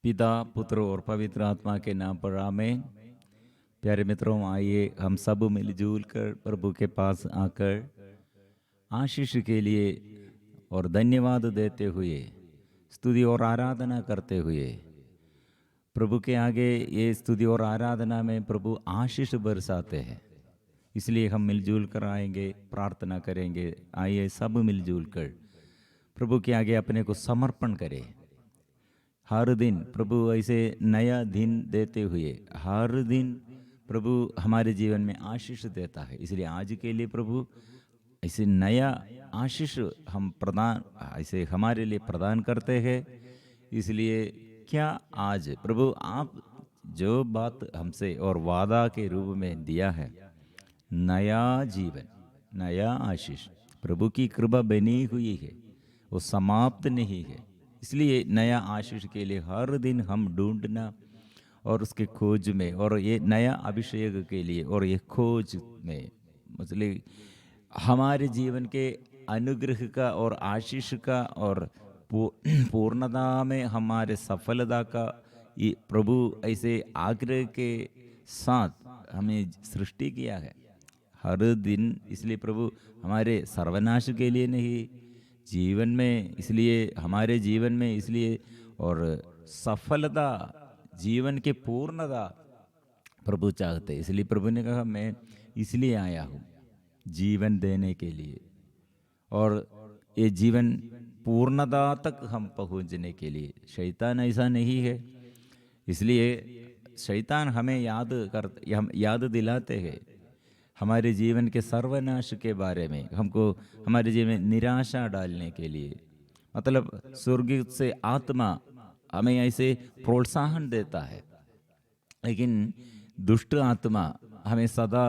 पिता, पुत्र और पवित्र आत्मा के नाम पर आमीन। प्यारे मित्रों, आइए हम सब मिलजुल कर प्रभु के पास आकर आशीष के लिए और धन्यवाद देते हुए, स्तुति और आराधना करते हुए प्रभु के आगे ये स्तुति और आराधना में प्रभु आशीष बरसाते हैं। इसलिए हम मिलजुल कर आएंगे, प्रार्थना करेंगे। आइए सब मिलजुल कर प्रभु के आगे अपने को समर्पण करें। हर दिन प्रभु ऐसे नया दिन देते हुए हर दिन प्रभु हमारे जीवन में आशीष देता है। इसलिए आज के लिए प्रभु ऐसे नया आशीष हम प्रदान ऐसे हमारे लिए प्रदान करते हैं। इसलिए क्या आज प्रभु आप जो बात हमसे और वादा के रूप में दिया है, नया जीवन, नया आशीष, प्रभु की कृपा बनी हुई है, वो समाप्त नहीं है। इसलिए नया आशीष के लिए हर दिन हम ढूंढना और उसके खोज में, और ये नया अभिषेक के लिए और ये खोज में, मतलब हमारे जीवन के अनुग्रह का और आशीष का और पूर्णता में हमारे सफलता का ये प्रभु ऐसे आग्रह के साथ हमें सृष्टि किया है हर दिन। इसलिए प्रभु हमारे सर्वनाश के लिए नहीं, जीवन में, इसलिए हमारे जीवन में, इसलिए और सफलता, जीवन के पूर्णता प्रभु चाहते। इसलिए प्रभु ने कहा मैं इसलिए आया हूँ जीवन देने के लिए, और ये जीवन पूर्णता तक हम पहुँचने के लिए। शैतान ऐसा नहीं है, इसलिए शैतान हमें हम याद दिलाते हैं हमारे जीवन के सर्वनाश के बारे में, हमको हमारे जीवन में निराशा डालने के लिए। मतलब स्वर्ग से आत्मा हमें ऐसे प्रोत्साहन देता है, लेकिन दुष्ट आत्मा हमें सदा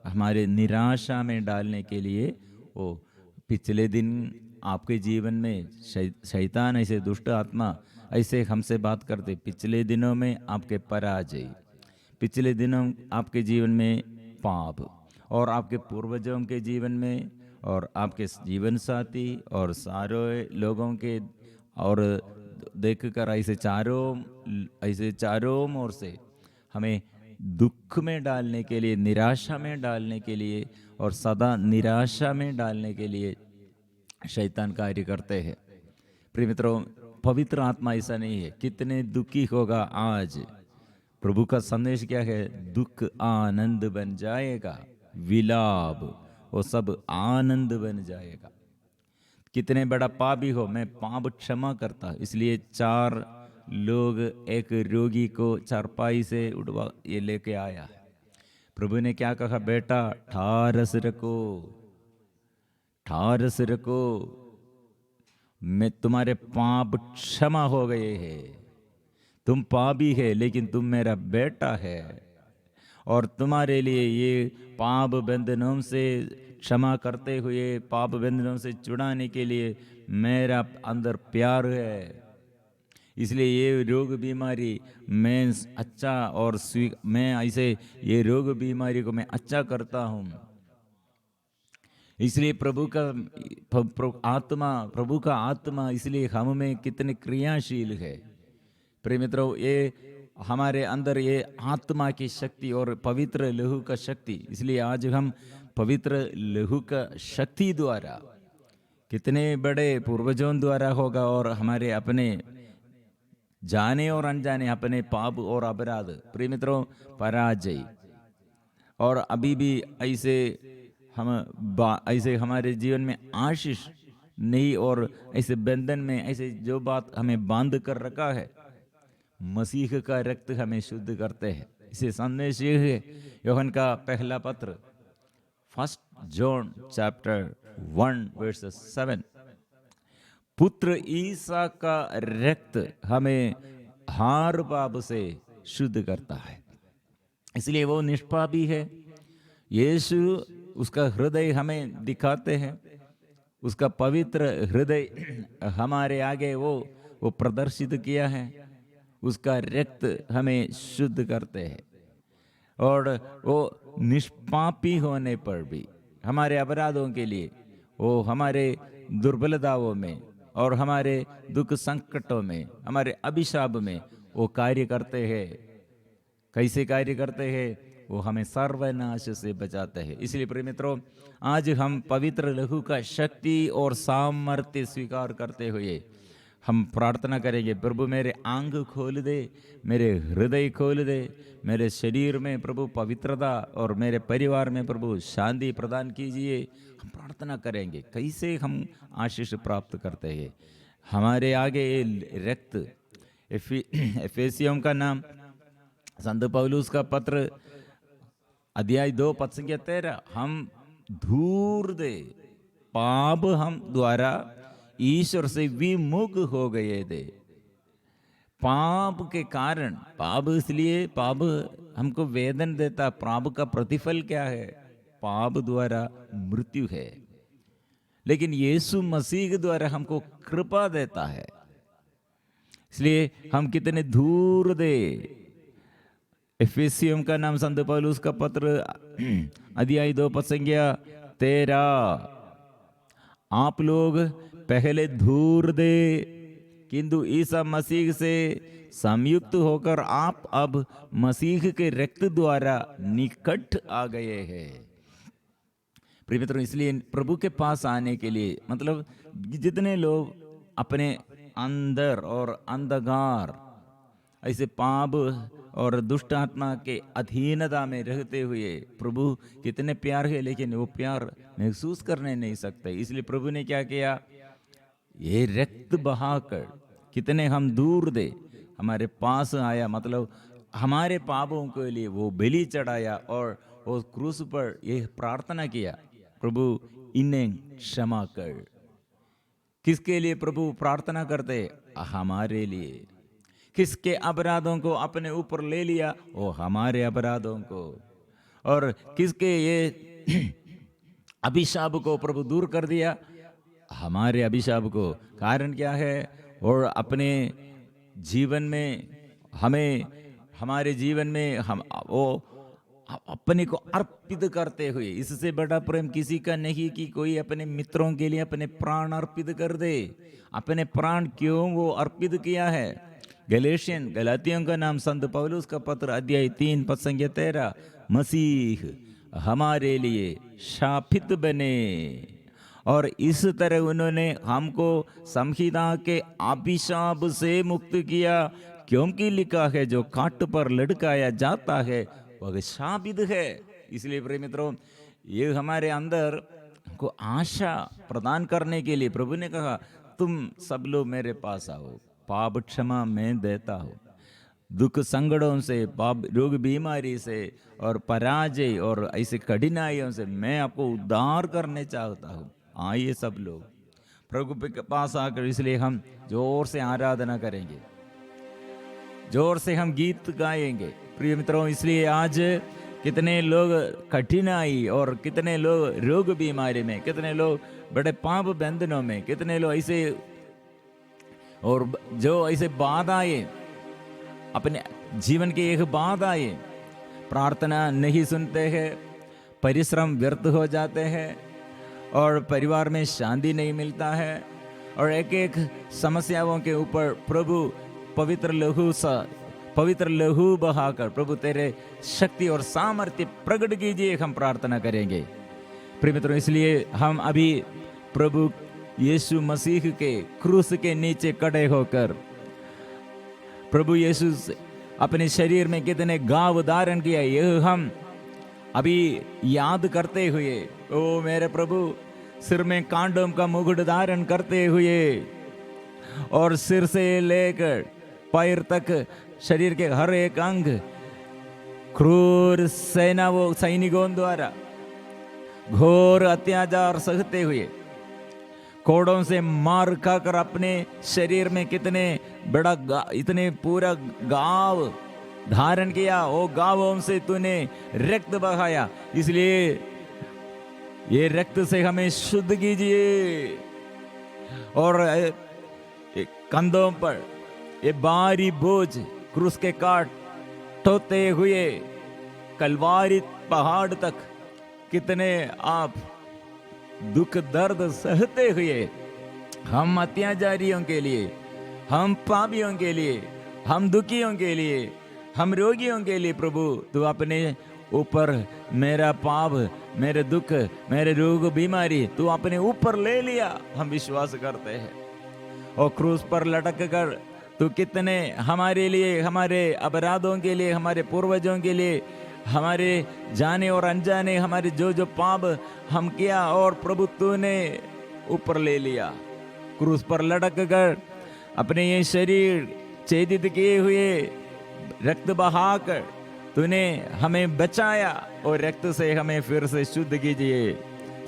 हमारे निराशा में डालने के लिए वो पिछले दिन आपके जीवन में शैतान ऐसे दुष्ट आत्मा ऐसे हमसे बात करते, पिछले दिनों में आपके पराजय, पिछले दिनों आपके जीवन में पाप, और आपके पूर्वजों के जीवन में, और आपके जीवन साथी और सारे लोगों के, और देखकर ऐसे चारों ओर से हमें दुख में डालने के लिए, निराशा में डालने के लिए, और सदा निराशा में डालने के लिए शैतान कार्य करते हैं। प्रिय मित्रों, पवित्र आत्मा ऐसा नहीं है। कितने दुखी होगा आज, प्रभु का संदेश क्या है? दुख आनंद बन जाएगा, विलाप वो सब आनंद बन जाएगा। कितने बड़ा पापी हो, मैं पाप क्षमा करता। इसलिए 4 लोग एक रोगी को चारपाई से उठवा ये लेके आया है। प्रभु ने क्या कहा? बेटा ठारस रखो, ठारस रखो, मैं तुम्हारे पाप क्षमा हो गए हैं। तुम पापी है लेकिन तुम मेरा बेटा है, और तुम्हारे लिए ये पाप बंधनों से क्षमा करते हुए, पाप बंधनों से छुड़ाने के लिए मेरा अंदर प्यार है। इसलिए ये रोग बीमारी मैं अच्छा, और मैं ऐसे ये रोग बीमारी को मैं अच्छा करता हूँ। इसलिए प्रभु का आत्मा इसलिए हम में कितने क्रियाशील है। प्रिय मित्रों, ये हमारे अंदर ये आत्मा की शक्ति और पवित्र लहू का शक्ति, इसलिए आज हम पवित्र लहू का शक्ति द्वारा, कितने बड़े पूर्वजों द्वारा होगा, और हमारे अपने जाने और अनजाने अपने पाप और अपराध, प्रिय मित्रों, पराजय, और अभी भी ऐसे ऐसे हमारे जीवन में आशीष नहीं, और ऐसे बंधन में ऐसे जो बात हमें बांध कर रखा है, मसीह का रक्त हमें शुद्ध करते हैं। इसे संदेश ये है, यूहन्ना का पहला पत्र 1 जॉन चैप्टर 1 वर्स 7, पुत्र ईसा का रक्त हमें हर पाप से शुद्ध करता है। इसलिए वो निष्पापी है। यीशु उसका हृदय हमें दिखाते हैं, उसका पवित्र हृदय हमारे आगे वो प्रदर्शित किया है। उसका रक्त हमें शुद्ध करते हैं, और वो निष्पापी होने पर भी हमारे अपराधों के लिए, वो हमारे दुर्बलताओं में और हमारे दुख संकटों में, हमारे अभिशाप में वो कार्य करते हैं। कैसे कार्य करते हैं? वो हमें सर्वनाश से बचाते हैं। इसलिए प्रिय मित्रों, आज हम पवित्र लहू का शक्ति और सामर्थ्य स्वीकार करते हुए हम प्रार्थना करेंगे, प्रभु मेरे आंग खोल दे, मेरे हृदय खोल दे, मेरे शरीर में प्रभु पवित्रता और मेरे परिवार में प्रभु शांति प्रदान कीजिए। हम प्रार्थना करेंगे। कैसे हम आशीष प्राप्त करते हैं? हमारे आगे ये रक्त, एफेसियों का नाम, संत पौलुस का पत्र अध्याय 2 पद संख्या 13, हम दूर दे पाप हम द्वारा ईश्वर से विमुख हो गए थे। पाप के कारण, पाप इसलिए, पाप हमको वेदन देता, पाप का प्रतिफल क्या है? पाप द्वारा मृत्यु है, लेकिन यीशु मसीह के द्वारा हमको कृपा देता है। इसलिए हम कितने दूर दे। एफेसियों का नाम, संत पौलुस का पत्र अध्याय 2 पद संख्या 13, आप लोग पहले दूर दे, किंतु ईसा मसीह से संयुक्त होकर आप अब मसीह के रक्त द्वारा निकट आ गए हैं। प्रिय मित्रों, इसलिए प्रभु के पास आने के लिए, मतलब जितने लोग अपने अंदर और अंधकार, ऐसे पाप और दुष्ट आत्मा के अधीनता में रहते हुए प्रभु कितने प्यार है, लेकिन वो प्यार महसूस करने नहीं सकते। इसलिए प्रभु ने क्या किया? ये रक्त बहाकर कितने हम दूर दे हमारे पास आया, मतलब हमारे पापों के लिए वो बलि चढ़ाया और वो क्रूस पर ये प्रार्थना किया, प्रभु इन्हें क्षमा कर। किसके लिए प्रभु प्रार्थना करते? हमारे लिए। किसके अपराधों को अपने ऊपर ले लिया? वो हमारे अपराधों को। और किसके ये अभिशाप को प्रभु दूर कर दिया? हमारे अभिशाप को। कारण क्या है? और अपने जीवन में हमें, हमारे जीवन में हम वो अपने को अर्पित करते हुए, इससे बड़ा प्रेम किसी का नहीं कि कोई अपने मित्रों के लिए अपने प्राण अर्पित कर दे। अपने प्राण क्यों वो अर्पित किया है? गलातियों का नाम, संत पौलुस का पत्र अध्याय 3 पद संख्या 13, मसीह हमारे लिए शापित बने और इस तरह उन्होंने हमको संहिता के अभिशाप से मुक्त किया, क्योंकि लिखा है जो काट पर लटकाया जाता है वह शापित है। इसलिए प्रिय मित्रों, ये हमारे अंदर को आशा प्रदान करने के लिए प्रभु ने कहा, तुम सब लोग मेरे पास आओ, पाप क्षमा मैं देता हूँ। दुख संकटों से, पाप रोग बीमारी से और पराजय और ऐसे कठिनाइयों से मैं आपको उद्धार करने चाहता हूँ। आइए सब लोग प्रभु के पास आकर, इसलिए हम जोर से आराधना करेंगे, जोर से हम गीत गाएंगे। प्रिय मित्रों, इसलिए आज कितने लोग कठिनाई और कितने लोग रोग बीमारी में, कितने लोग बड़े पाप बंधनों में, कितने लोग ऐसे और जो ऐसे बाधाएं अपने जीवन की एक बाधाएं, प्रार्थना नहीं सुनते हैं, परिश्रम व्यर्थ हो जाते हैं और परिवार में शांति नहीं मिलता है और एक एक समस्याओं के ऊपर प्रभु पवित्र लहू बहाकर प्रभु तेरे शक्ति और सामर्थ्य प्रकट कीजिए, हम प्रार्थना करेंगे। प्रिय मित्रों, इसलिए हम अभी प्रभु यीशु मसीह के क्रूस के नीचे खड़े होकर प्रभु यीशु अपने शरीर में कितने घाव धारण किया, यह हम अभी याद करते हुए, ओ मेरे प्रभु सिर में कांडों का मुकुट धारण करते हुए और सिर से लेकर पैर तक शरीर के हर एक अंग क्रूर सैनिकों द्वारा घोर अत्याचार सहते हुए, कोड़ों से मार खाकर अपने शरीर में कितने बड़ा इतने पूरा गाव धारण किया, वो गावों से तूने रक्त बहाया, इसलिए ये रक्त से हमें शुद्ध कीजिए। और कंधों पर ये भारी बोझ क्रूस के काट टोते हुए कलवारी पहाड़ तक कितने आप दुख दर्द सहते हुए हम अत्याचारियों के लिए, हम पापियों के लिए हम दुखियों के लिए, हम रोगियों के लिए प्रभु तू अपने ऊपर मेरा पाप, मेरे दुख, मेरे रोग बीमारी तू अपने ऊपर ले लिया। हम विश्वास करते हैं। और क्रूस पर लटक कर तू कितने हमारे लिए, हमारे अपराधों के लिए, हमारे पूर्वजों के लिए, हमारे जाने और अनजाने हमारे जो जो पाप हम किया, और प्रभु तूने ऊपर ले लिया। क्रूस पर लटक कर अपने ये शरीर छेदित किए हुए रक्त बहाकर तूने हमें बचाया, और रक्त से हमें फिर से शुद्ध कीजिए,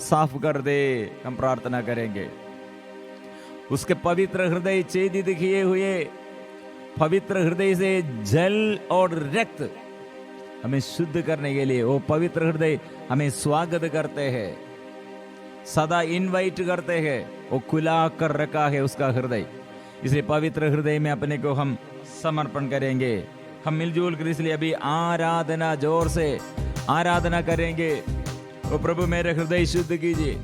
साफ कर दे। हम प्रार्थना करेंगे उसके पवित्र हृदय छेदित किए हुए पवित्र हृदय से जल और रक्त हमें शुद्ध करने के लिए वो पवित्र हृदय हमें स्वागत करते हैं, सदा इनवाइट करते हैं। वो खुला कर रखा है उसका हृदय, इसलिए पवित्र हृदय में अपने को हम समर्पण करेंगे। हम मिलजुल कर इसलिए अभी आराधना, जोर से आराधना करेंगे। ओ प्रभु मेरे हृदय शुद्ध कीजिए।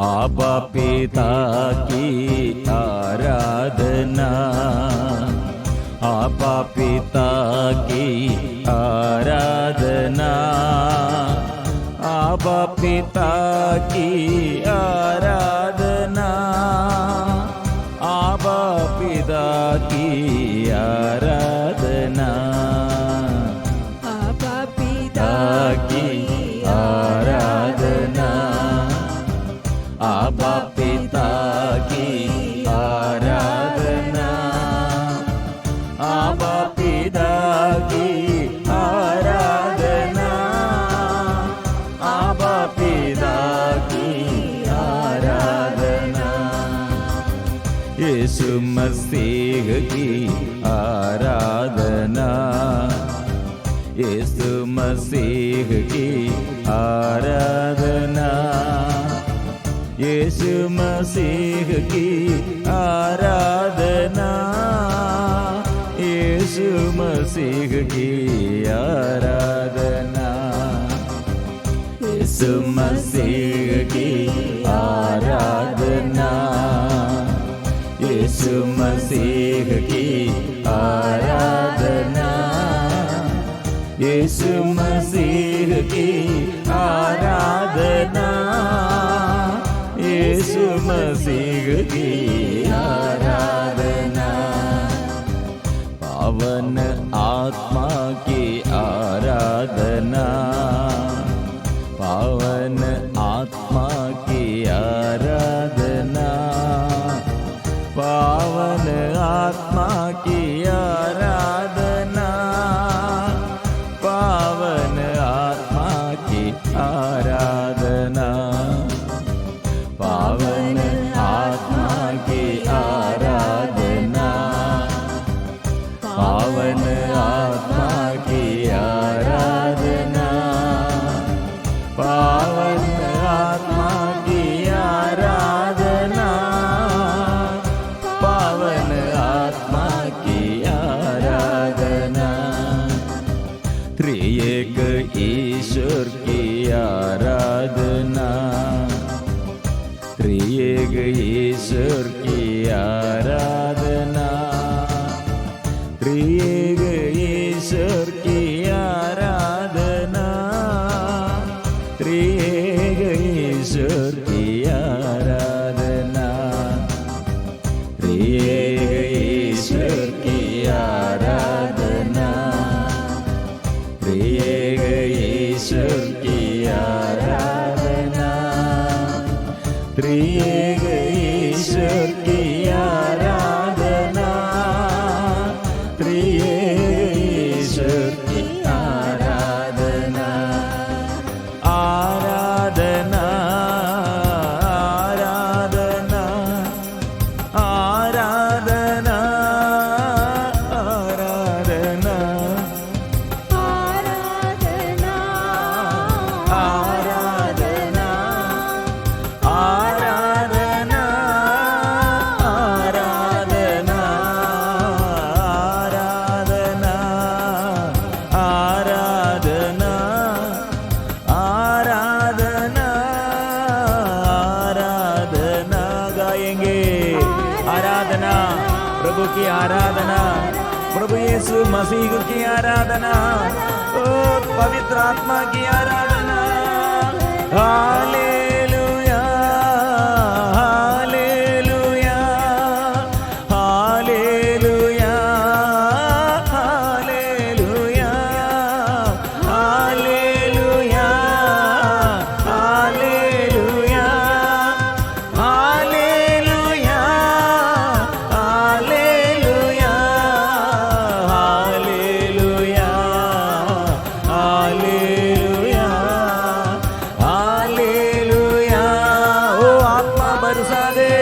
आबा पिता की आराधना, आबा पिता की आराधना, आबा पिता की आराधना, आबा पिता की आराधना, आबा पिता की आराधना, आबा पिता की आराधना, आबा पिता की आराधना, आबा पिता की आराधना, यीशु मसीह की आराधना, यीशु मसीह की आराधना, यीशु मसीह की आराधना, यीशु मसीह की आराधना, यीशु मसीह की आराधना, यीशु मसीह की आराधना, यीशु मसीह की आराधना, यीशु मसीह की आराधना, पावन आत्मा की आराधना, पावन आत्मा की आराधना, पावन आत्मा की आराधना, पावन आत्मा की आराधना, पावन आत्मा की आराधना, पावन आत्मा की आराधना, पावन आत्मा की आराधना, पावन आत्मा की आराधना, त्रिएक ईश्वर की आराधना, त्रिएक ईश्वर की आराधना, त्रिएक ईश्वर की मसीह की आराधना, ओ पवित्र आत्मा की आराधना। Hallelujah hallelujah hallelujah hallelujah hallelujah hallelujah hallelujah hallelujah hallelujah hallelujah hallelujah. ओ आत्मा बरसा दे,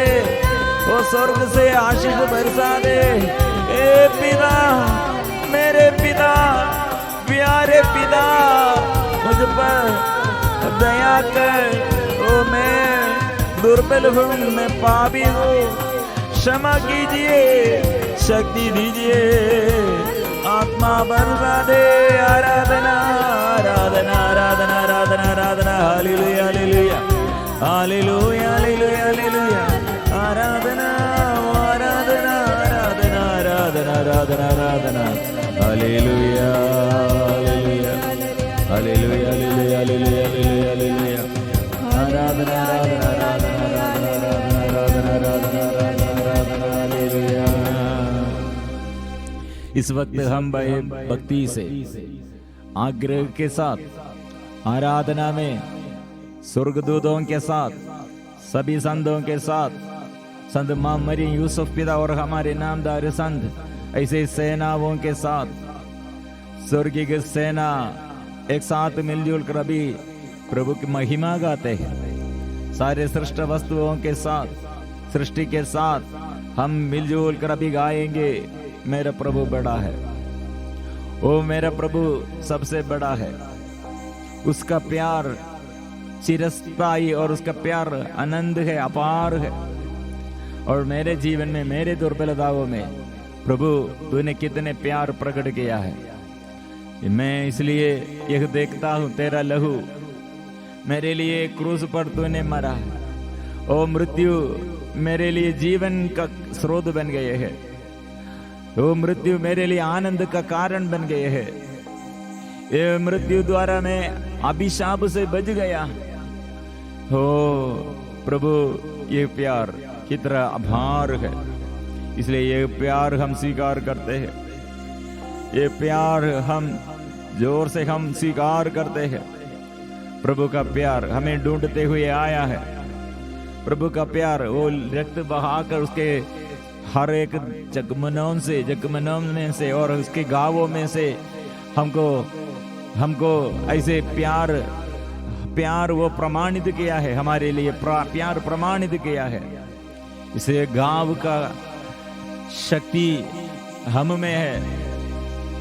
ओ स्वर्ग से आशीष बरसा दे। ए पिता, मेरे पिता, प्यारे पिता, मुझ पर दया कर। ओ मैं दुर्बल हूँ, मैं पापी हूँ, क्षमा कीजिए, शक्ति दीजिए। आत्मा बरसा दे। आराधना आराधना आराधना आराधना आराधना। Hallelujah hallelujah hallelujah hallelujah hallelujah. आराधना आराधना आराधना आराधना आराधना आराधना। Hallelujah hallelujah hallelujah hallelujah hallelujah hallelujah. आराधना आराधना आराधना आराधना आराधना आराधना आराधना आराधना। हालेलुया। इस वक्त हम भक्ति से आग्रह के साथ आराधना में स्वर्गदूतों के साथ, सभी संतों के साथ, संत इमाम मरियम यूसुफ पिता और हमारे नामदार संत, ऐसे सेनाओं के साथ, स्वर्गीय सेना एक साथ मिलजुल कर अभी प्रभु की महिमा गाते हैं। सारे सृष्टि वस्तुओं के साथ, सृष्टि के साथ हम मिलजुल कर अभी गाएंगे, मेरा प्रभु बड़ा है। ओ मेरा प्रभु सबसे बड़ा है, उसका प्यार चिरस्थायी और उसका प्यार आनंद है, अपार है। और मेरे जीवन में, मेरे दुर्बलताओं में प्रभु तूने कितने प्यार प्रकट किया है। मैं इसलिए यह देखता हूँ, तेरा लहू मेरे लिए क्रूस पर तूने मरा है। ओ मृत्यु मेरे लिए जीवन का स्रोत बन गए है। ओ मृत्यु मेरे लिए आनंद का कारण बन गए है। ये मृत्यु द्वारा मैं अभिशाप से बच गया। हो प्रभु, ये प्यार कितना आभार है। इसलिए ये प्यार हम स्वीकार करते हैं। ये प्यार हम जोर से हम स्वीकार करते हैं। प्रभु का प्यार हमें ढूंढते हुए आया है। प्रभु का प्यार वो रक्त बहाकर उसके हर एक जगमनों से और उसके गांवों में से हमको ऐसे प्यार वो प्रमाणित किया है, हमारे लिए प्यार प्रमाणित किया है। इसे गांव का शक्ति हम में है।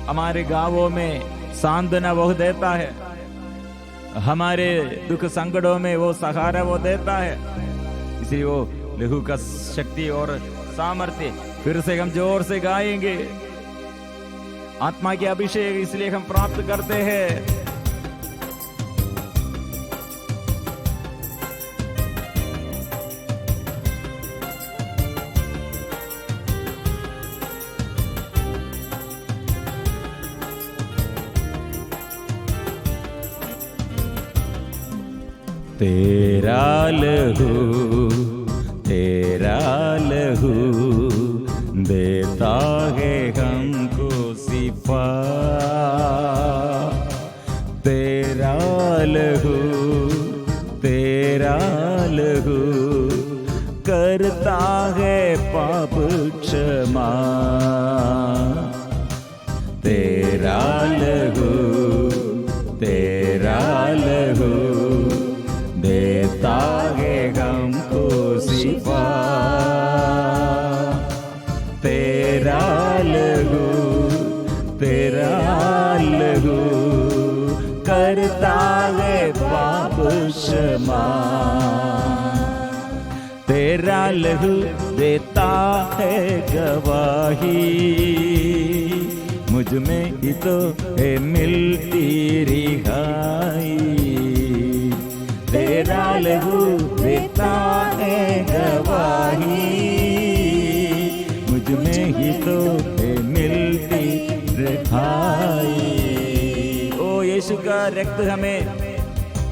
हमारे गांवों में सांत्वना वो देता है, हमारे दुख संकटों में वो सहारा वो देता है। इसलिए वो लहू का शक्ति और सामर्थ्य फिर से हम जोर से गाएंगे। आत्मा के अभिषेक इसलिए हम प्राप्त करते हैं। तेरा लहू देता है हमको सिफा। तेरा लहू करता है पाप क्षमा। तेरा लहू देता है हमको सिफा। तेरा लहू करता है पाप क्षमा। तेरा लहू देता है गवाही, मुझ में ही तो है मिलती रिहाई। तेरा लहू देता है गवाही, मुझ में ही तो है मिलती भाई। ओ यीशु का रक्त हमें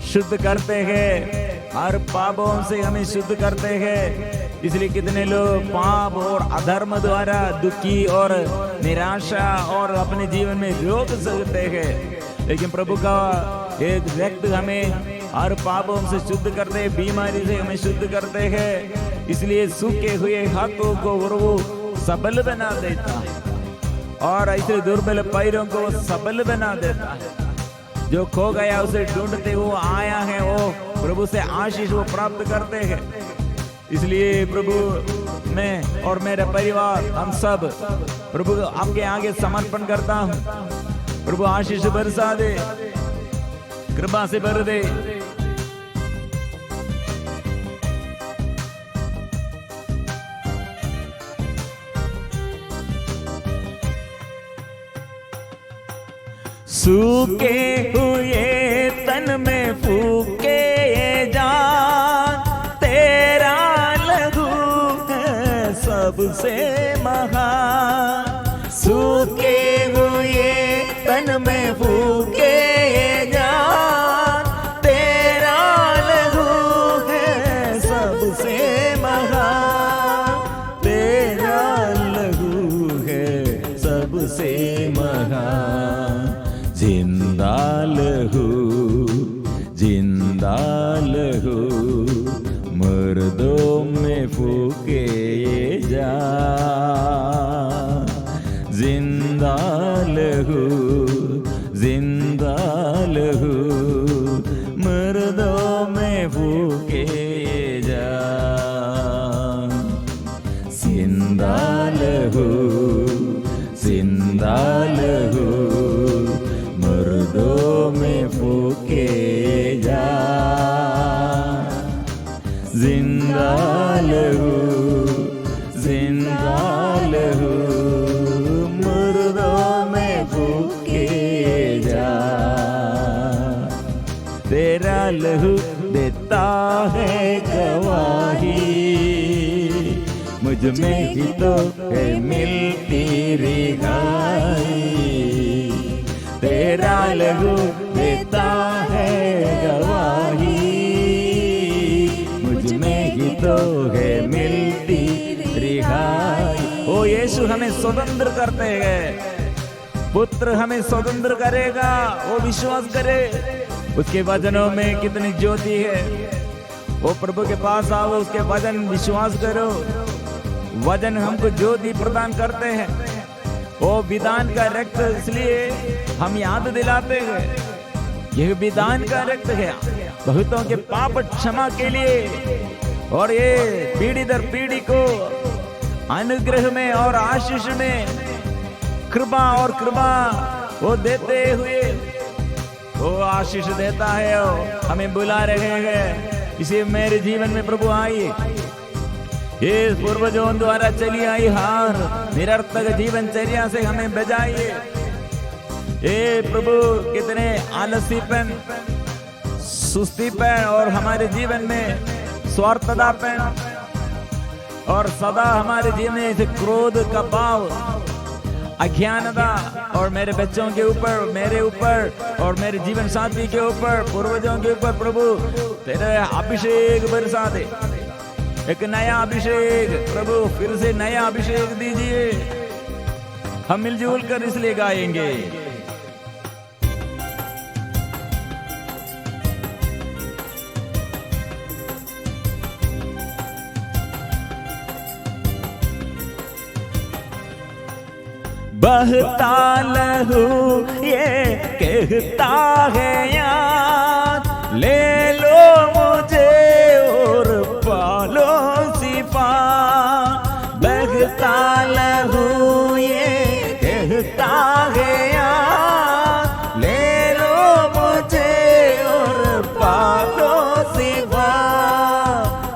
शुद्ध करते हैं, हर पापों से हमें शुद्ध करते हैं। इसलिए कितने लोग पाप और अधर्म द्वारा दुखी और निराशा और अपने जीवन में रोक सकते हैं, लेकिन प्रभु का एक रक्त हमें हर पापों से शुद्ध करते हैं, बीमारी से हमें शुद्ध करते हैं। इसलिए सूखे हुए हाथों को वो सबल बना देता है और ऐसे दुर्बल पैरों को सबल बना देता है। जो खो गया उसे ढूंढते वो आया है, वो प्रभु से आशीष वो प्राप्त करते हैं। इसलिए प्रभु मैं और मेरा परिवार हम सब प्रभु आपके आगे समर्पण करता हूँ। प्रभु आशीष बरसा दे, कृपा से भर दे। सूखे हुए तन में फूके जान, तेरा लहू है सबसे महान। सूखे हुए तन में फूके जान, तेरा लहू है सबसे महान। तेरा लहू है सबसे महान। जिंदा लहू, जिंदा लहू, मर्दों में फूके जा। जिंदा लहू, जिंदा लहू, मर्दों में फूके जा। जिंदा लहू, जिंदा लहू, मर्दों में फूके जा। जिंदा लहू, जिंदा लहू, मर्दों में फूके जा। तेरा लहू देता है गवाही, मुझ में ही तो है मिलती रिहाई। तेरा लहू देता है गवाही, मुझ में ही तो है मिलती रिहाई। ओ यीशु हमें स्वतंत्र करते हैं, पुत्र हमें स्वतंत्र करेगा। वो विश्वास करे, उसके वचनों में कितनी ज्योति है। वो प्रभु के पास आओ, उसके वचन विश्वास करो। वचन हमको ज्योति प्रदान करते हैं। वो विधान का रक्त इसलिए हम याद दिलाते हैं, यह विधान का रक्त है बहुतों के पाप क्षमा के लिए, और ये पीढ़ी दर पीढ़ी को अनुग्रह में और आशीष में कृपा और कृपा वो देते हुए वो आशीष देता है। वो हमें बुला रहे हैं, इसे मेरे जीवन में प्रभु आई। ये पूर्वजों द्वारा चली आई हार निरर्थक जीवनचर्या से हमें बचाइए। ये प्रभु कितने आलसीपन, सुस्तीपन और हमारे जीवन में स्वार्थतापन और सदा हमारे जीवन में ऐसे क्रोध का भाव, अज्ञानता और मेरे बच्चों के ऊपर, मेरे ऊपर और मेरे जीवन साथी के ऊपर, पूर्वजों के ऊपर प्रभु तेरा अभिषेक बरसा दे। एक नया अभिषेक प्रभु, फिर से नया अभिषेक दीजिए। हम मिलजुल कर इसलिए गाएंगे। बहता लहू ये कहता है याद, ले लो मुझे और पालो सिफा। बहता लहू ये कहता है याद, ले लो मुझे और पालो सिफा।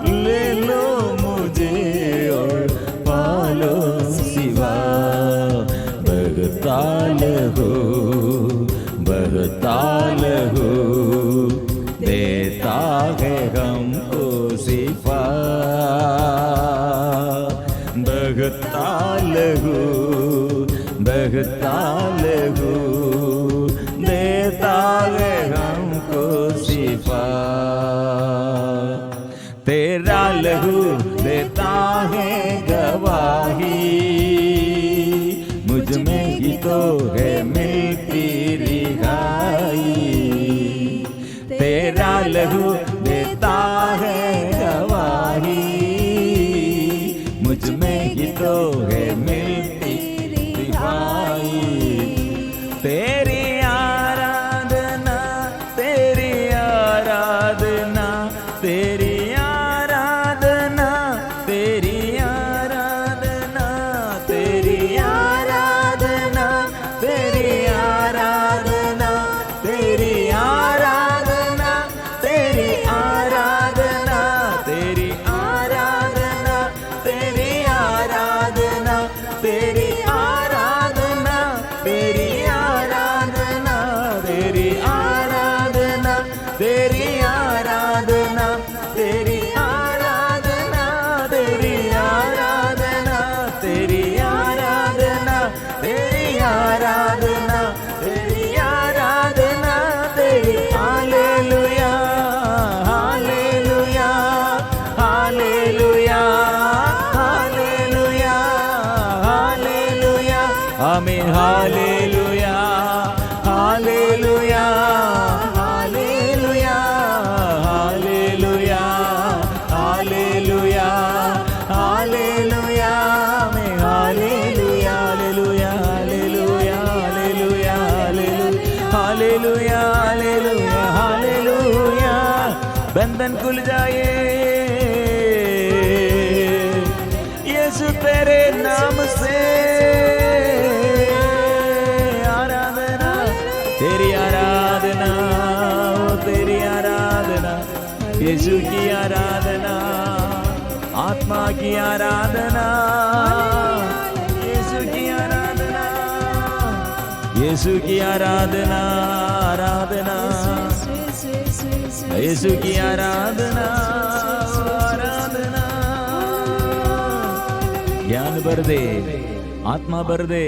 ले लो मुझे और पालो सिवा। बहता लहू, बहता लहू, देता है हमको सिफा। बहता लहू, बहता लहू, लहू देता है गवाही, मुझ में ही तो है मिलती रिहाई। तेरी आराधना, तेरी आराधना, तेरी आराधना, तेरी आराधना, तेरी आराधना, तेरी आराधना, तेरी आराधना, तेरी आराधना, तेरी आराधना, तेरी आराधना, तेरी आराधना, तेरी आराधना, तेरी आराधना, तेरी आराधना, तेरी आराधना, तेरी आराधना, तेरी आराधना, तेरी आराधना, तेरी आराधना, तेरी hallelujah, hallelujah, hallelujah, hallelujah, hallelujah, आमीन, hallelujah, hallelujah, hallelujah, hallelujah, hallelujah, hallelujah, आमीन, hallelujah, hallelujah, hallelujah, hallelujah, hallelujah, hallelujah, hallelujah. बंधन खुल जाए यीशु तेरे नाम से, आराधना, तेरी आराधना, ओ तेरी आराधना, यीशु की आराधना, आत्मा की आराधना, यीशु की आराधना, यीशु की आराधना, आराधना, यीशु की आराधना, आराधना। ज्ञान भर दे, आत्मा भर दे,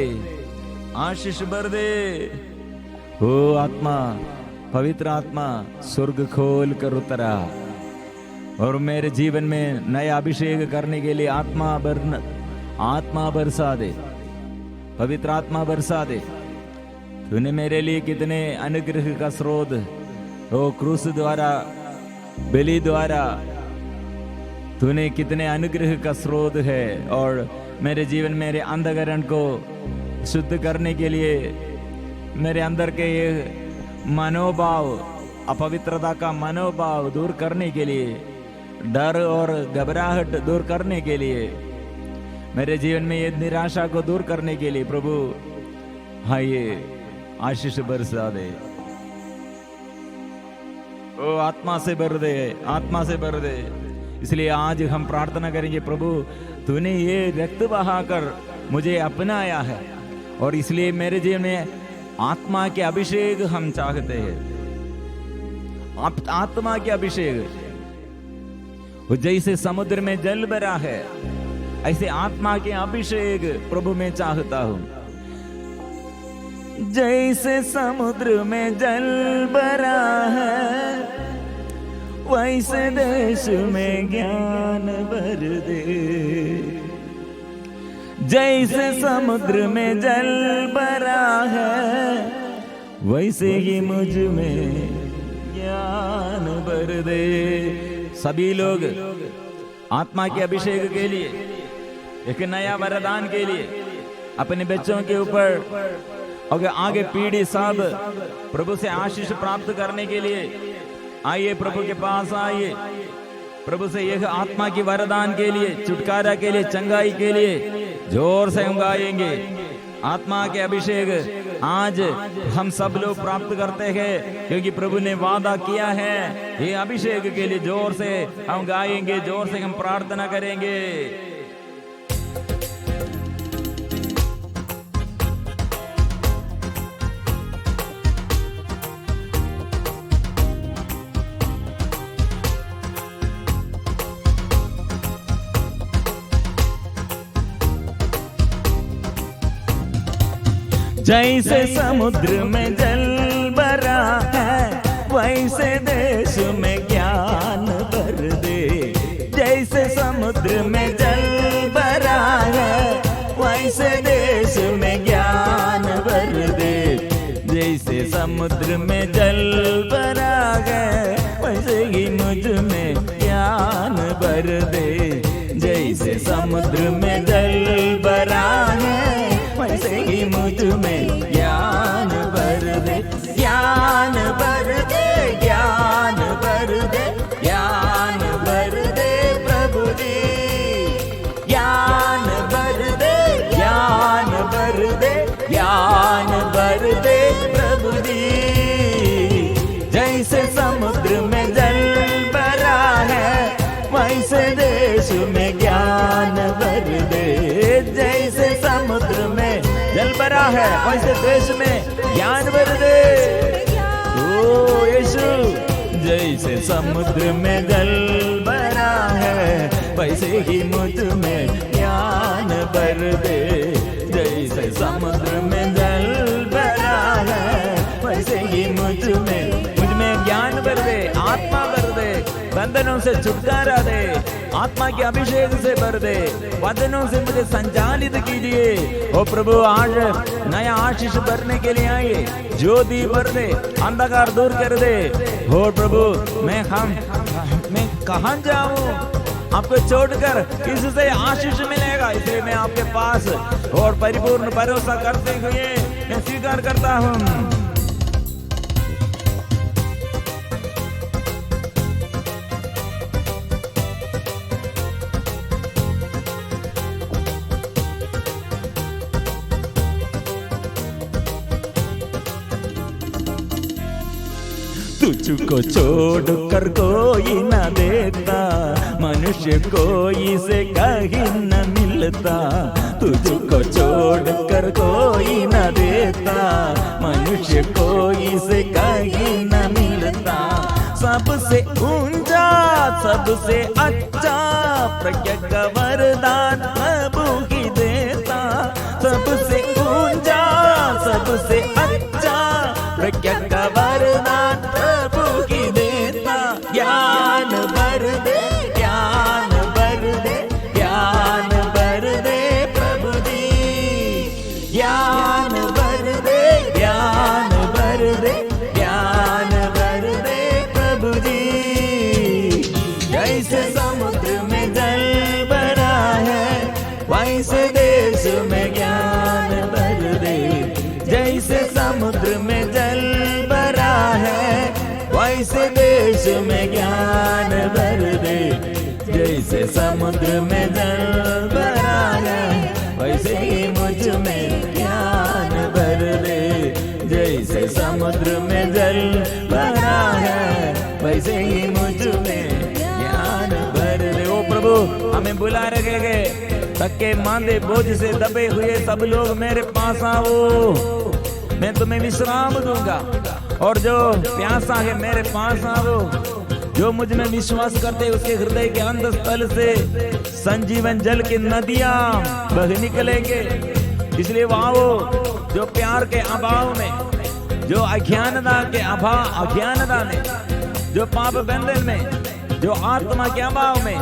आशीष भर दे। ओ आत्मा, पवित्र आत्मा स्वर्ग खोल कर उतरा और मेरे जीवन में नया अभिषेक करने के लिए आत्मा बरसा दे, पवित्र आत्मा बरसा दे। तूने मेरे लिए कितने अनुग्रह का स्रोत, ओ क्रूस द्वारा, बलि द्वारा तूने कितने अनुग्रह का स्रोत है। और मेरे जीवन, मेरे अंधकरण को शुद्ध करने के लिए, मेरे अंदर के ये मनोभाव, अपवित्रता का मनोभाव दूर करने के लिए, डर और घबराहट दूर करने के लिए, मेरे जीवन में ये निराशा को दूर करने के लिए प्रभु हाँ ये आशीष बरसा दे। ओ आत्मा से भर दे, आत्मा से भर दे। इसलिए आज हम प्रार्थना करेंगे, प्रभु तूने ये रक्त बहाकर मुझे अपनाया है और इसलिए मेरे जीवन में आत्मा के अभिषेक हम चाहते हैं। आत्मा के अभिषेक जैसे समुद्र में जल भरा है, ऐसे आत्मा के अभिषेक प्रभु मैं चाहता हूं। जैसे समुद्र में जल भरा है, वैसे देश में ज्ञान भर दे। जैसे समुद्र में जल भरा है, वैसे ही मुझ में ज्ञान भर दे। सभी लोग आत्मा के अभिषेक के लिए, एक नया वरदान के लिए अपने बच्चों के ऊपर और आगे पीढ़ी सब प्रभु से आशीष प्राप्त करने के लिए आइए, प्रभु के पास आइए। प्रभु से यह आत्मा की वरदान के लिए, छुटकारा के लिए, चंगाई के लिए जोर से हम गाएंगे। आत्मा के अभिषेक आज हम सब लोग प्राप्त करते हैं, क्योंकि प्रभु ने वादा किया है। ये अभिषेक के लिए जोर से हम गाएंगे, जोर से हम प्रार्थना करेंगे। जैसे समुद्र में जल भरा है, वैसे देश में ज्ञान भर दे। जैसे समुद्र में जल भरा है, वैसे देश में ज्ञान भर दे। जैसे समुद्र में जल भरा है, वैसे ही मुझ में ज्ञान भर दे। जैसे समुद्र में जल भरा है, वैसे ही मुझ में ज्ञान भर दे। ज्ञान भर दे, ज्ञान भर दे, ज्ञान भर दे प्रभु जी। ज्ञान भर दे, ज्ञान भर दे, ज्ञान भर दे प्रभु जी। जैसे समुद्र में जल भरा है, वैसे देश में ज्ञान भर दे। जैसे समुद्र में जल भरा है, वैसे देश में ज्ञान भर दे। ओ यीशु, जैसे समुद्र में जल भरा है, वैसे ही मुझ में ज्ञान भर दे। जैसे समुद्र में जल भरा है, वैसे ही मुझ में ज्ञान भर दे, आत्मा भर दे, बंधनों से छुटकारा दे, आत्मा के अभिषेक से भर दे, वचनों से मुझे संचालित कीजिए। ओ प्रभु, आज नया आशीष भरने के लिए आइए, ज्योति भर दे, अंधकार दूर कर दे। हो प्रभु, मैं कहाँ जाऊं, आपको छोड़कर किससे आशीष मिलेगा? इसलिए मैं आपके पास और परिपूर्ण भरोसा करते हुए मैं स्वीकार करता हूँ। तुझको छोड़कर कोई न देता, मनुष्य कोई से कहीं न मिलता। तुझको छोड़कर कोई न देता, मनुष्य कोई से कहीं न मिलता। सबसे ऊंचा, सबसे अच्छा प्रज्ञा का वरदान प्रभु ही देता। सबसे ऊंचा, सबसे अच्छा प्रज्ञा का वरदान प्रभु की देता। ज्ञान भर दे, ज्ञान भर दे, ज्ञान भर दे प्रभु जी। ज्ञान भर दे, ज्ञान भर दे, ज्ञान भर दे प्रभु जी। जैसे समुद्र में जल भरा है, वैसे देश में ज्ञान भर दे। जैसे समुद्र में जल भरा है, वैसे देश में ज्ञान भर दे। जैसे समुद्र में जल भरा है, वैसे ही मुझ में ज्ञान भर दे। जैसे समुद्र में जल भरा है, वैसे ही मुझ में ज्ञान भर दे। ओ प्रभु, हमें बुला रखे गए, थके मांदे बोझ से दबे हुए सब लोग मेरे पास आओ, मैं तुम्हें विश्राम दूंगा। और जो प्यासा है मेरे पास आओ, जो मुझ में विश्वास करते उसके हृदय के अंतस्थल से संजीवन जल की नदियां बह निकलेंगे। इसलिए वो आओ, जो प्यार के अभाव में, जो अज्ञानता में, जो पाप बंधन में, जो आत्मा के अभाव में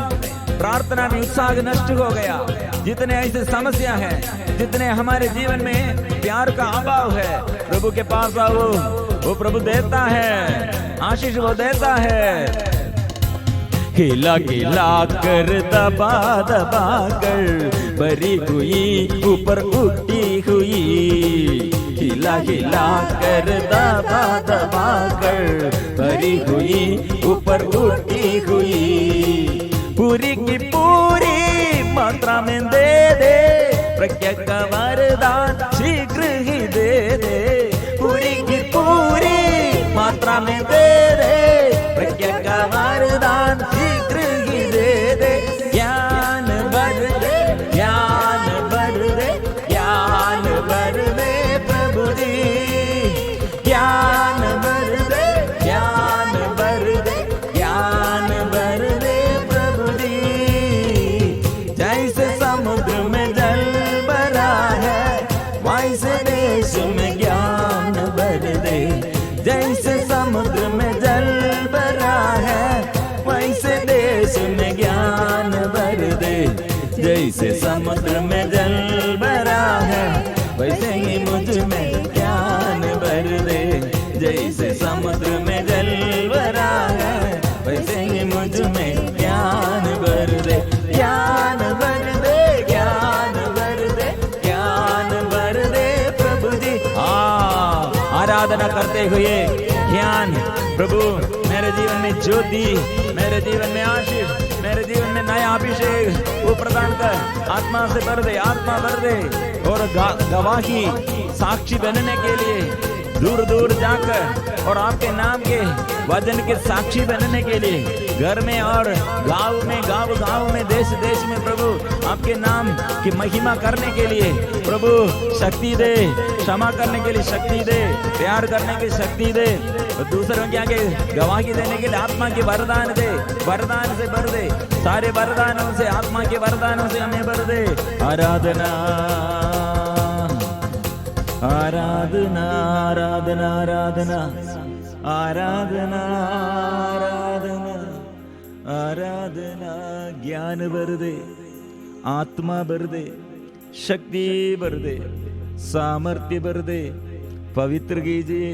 प्रार्थना में उत्साह नष्ट हो गया। जितने ऐसे समस्या है, जितने हमारे जीवन में प्यार का अभाव है, प्रभु के पास आओ। वो प्रभु देता है आशीष, वो देता है। हिला हिला कर, दबा दबा कर, भरी हुई ऊपर उठी हुई। हिला हिला कर, दबा दबा कर, भरी हुई ऊपर उठी हुई। पूरी की पूरी मात्रा में दे दे, प्रज्ञा का वरदान शीघ्र ही दे दे। पूरी की पूरी मात्रा में दे दे, प्रज्ञा का वरदान शीघ्र ही दे दे। ज्ञान भर दे, ज्ञान भर दे, ज्ञान भर दे प्रभु जी। ज्ञान भर दे, ज्ञान भर दे, ज्ञान भर दे प्रभु जी। जैसे समुद्र में जल भरा है, वैसे देश में ज्ञान भर दे। जैसे समुद्र में जल भरा है, वैसे देश में ज्ञान भर दे। जैसे समुद्र में जल भरा है, वैसे ही मुझ में ज्ञान भर दे। जैसे समुद्र में जल भरा है, आराधना करते हुए ज्ञान प्रभु मेरे जीवन में ज्योति, मेरे जीवन में आशीष, मेरे जीवन में नया अभिषेक वो प्रदान कर। आत्मा से भर दे, आत्मा भर दे और गवाही साक्षी बनने के लिए दूर दूर जाकर और आपके नाम के वचन के साक्षी बनने के लिए घर में और गांव में, गांव में, देश देश में प्रभु आपके नाम की महिमा करने के लिए प्रभु शक्ति दे, क्षमा करने के लिए शक्ति दे, प्यार करने की शक्ति दे और दूसरों के आगे गवाही देने के लिए आत्मा के वरदान दे, वरदान से भर दे, सारे वरदानों से, आत्मा के वरदानों से हमें भर दे। आराधना आराधना आराधना आराधना आराधना आराधना आराधना। ज्ञान भर दे, आत्मा भर दे, शक्ति भर दे, सामर्थ्य भर दे, पवित्र कीजिए,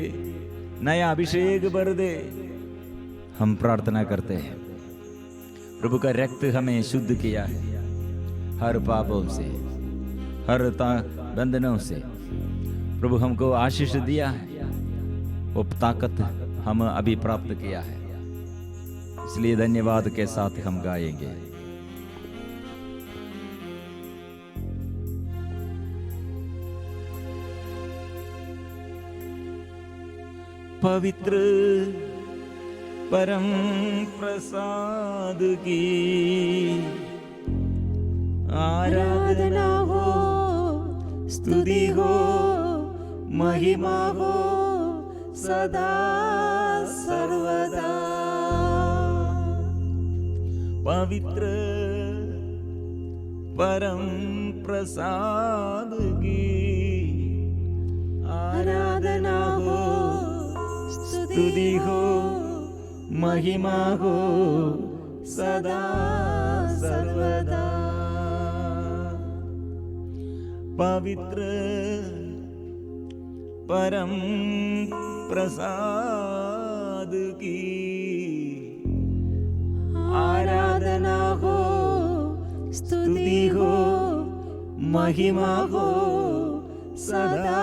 नया अभिषेक भर दे। हम प्रार्थना करते हैं प्रभु का रक्त हमें शुद्ध किया है हर पापों से, हर बंधनों से। प्रभु हमको आशीष दिया है, वो ताकत हम अभी प्राप्त किया है, इसलिए धन्यवाद के साथ हम गाएंगे। पवित्र परम प्रसाद की आराधना हो, स्तुति हो, महिमा हो सदा सर्वदा। पवित्र परम प्रसाद की आराधना हो, स्तुति हो, महिमा हो सदा सर्वदा। पवित्र परम प्रसाद की आराधना हो, स्तुति हो, महिमा हो सदा